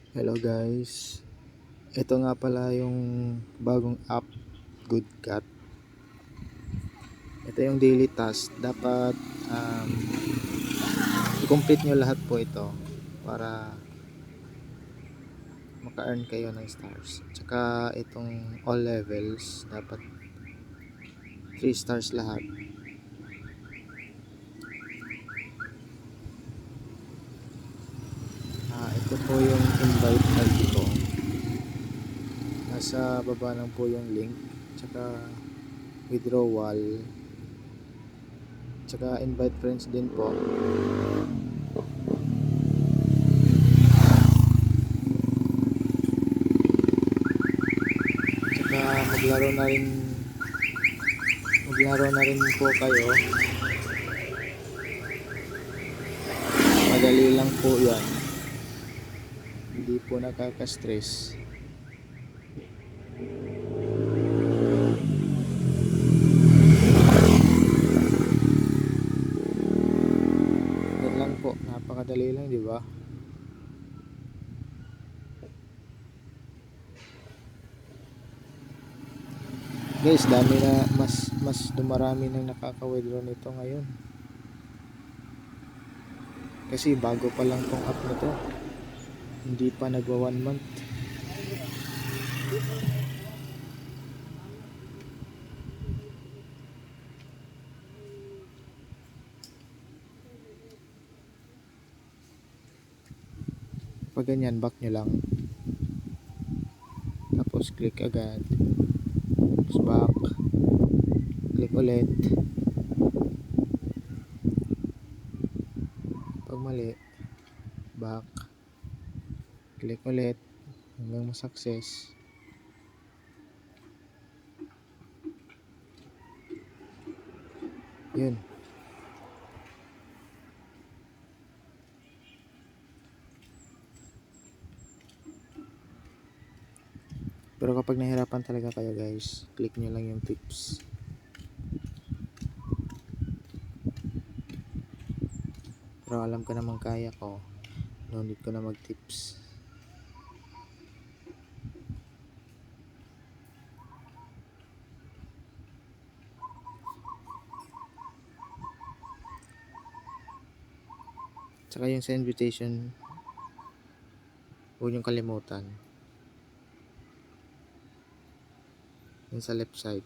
Hello guys, ito nga pala yung bagong app, Good Cat. Ito yung daily task. Dapat i-complete nyo lahat po ito para maka-earn kayo ng stars. Tsaka itong all levels, dapat 3 stars lahat. Ito po yung invite card ko. Nasa baba lang po yung link. Tsaka withdrawal. Tsaka invite friends din po. Tsaka maglaro na rin po kayo. Madali lang po yan, hindi po nakaka-stress. Yan lang po, napakadali lang, di ba? Guys, dami na, mas dumarami nang nakaka-withdraw nito ngayon. Kasi bago pa lang tong app na to, hindi pa nagwa 1 month. Pag ganyan, back nyo lang, tapos click agad, tapos back, click ulit. Pag mali, back, click ulit hanggang ma-success. Yun. Pero kapag nahirapan talaga kayo guys, click nyo lang yung tips. Pero alam ko naman kaya ko, no need ko na mag tips. Tsaka yung sa invitation, huwag niyong kalimutan. Yun sa left side.